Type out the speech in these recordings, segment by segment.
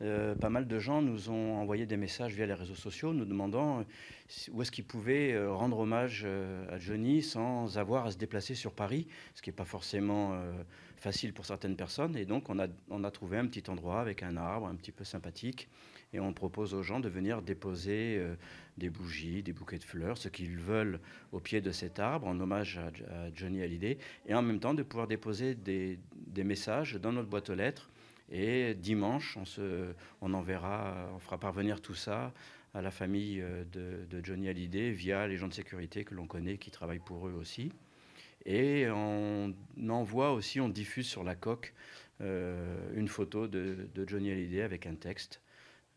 pas mal de gens nous ont envoyé des messages via les réseaux sociaux nous demandant où est-ce qu'ils pouvaient rendre hommage à Johnny sans avoir à se déplacer sur Paris, ce qui n'est pas forcément facile pour certaines personnes. Et donc on a trouvé un petit endroit avec un arbre un petit peu sympathique et on propose aux gens de venir déposer des bougies, des bouquets de fleurs, ce qu'ils veulent au pied de cet arbre en hommage à Johnny Hallyday, et en même temps de pouvoir déposer des messages dans notre boîte aux lettres. Et dimanche, on enverra, on fera parvenir tout ça à la famille de Johnny Hallyday via les gens de sécurité que l'on connaît, qui travaillent pour eux aussi. Et on envoie aussi, on diffuse sur la coque une photo de Johnny Hallyday avec un texte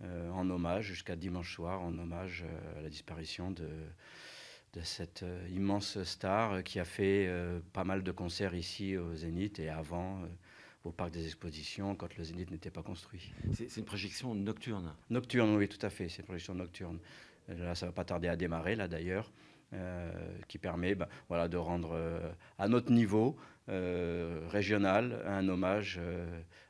en hommage, jusqu'à dimanche soir, en hommage à la disparition de cette immense star qui a fait pas mal de concerts ici au Zénith et avant au Parc des Expositions quand le Zénith n'était pas construit. C'est une projection nocturne. Nocturne, oui, tout à fait, c'est une projection nocturne. Là, ça ne va pas tarder à démarrer, là d'ailleurs, qui permet voilà, de rendre à notre niveau régional un hommage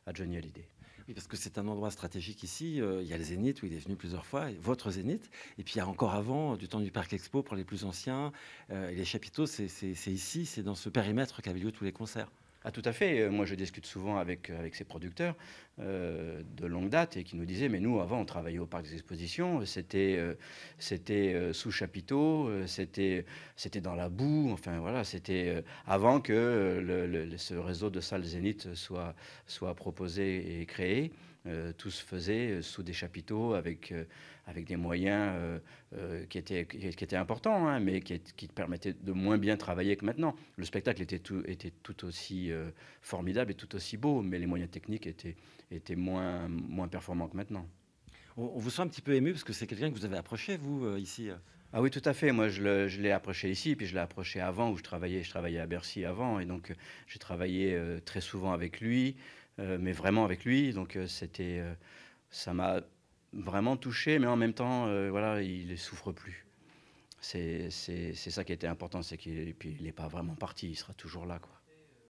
à Johnny Hallyday. Oui, parce que c'est un endroit stratégique ici. Il y a le Zénith où il est venu plusieurs fois, votre Zénith. Et puis il y a encore avant, du temps du Parc Expo pour les plus anciens. Et les chapiteaux, c'est ici, c'est dans ce périmètre qu'avaient lieu tous les concerts. Ah, tout à fait. Moi, je discute souvent avec ces producteurs de longue date et qui nous disaient, mais nous, avant, on travaillait au Parc des Expositions, c'était sous chapiteau, c'était dans la boue, enfin voilà, c'était avant que ce réseau de salles Zénith soit proposé et créé. Tout se faisait sous des chapiteaux avec des moyens qui étaient importants, hein, mais qui permettaient de moins bien travailler que maintenant. Le spectacle était tout aussi formidable et tout aussi beau, mais les moyens techniques étaient moins performants que maintenant. On vous sent un petit peu ému parce que c'est quelqu'un que vous avez approché, vous, ici. Ah oui, tout à fait. Moi, je l'ai approché ici, puis je l'ai approché avant, où je travaillais à Bercy avant, et donc j'ai travaillé très souvent avec lui, mais vraiment avec lui. Donc ça m'a vraiment touché, mais en même temps, voilà, il ne souffre plus. C'est ça qui était important, c'est qu'il n'est pas vraiment parti, il sera toujours là, quoi.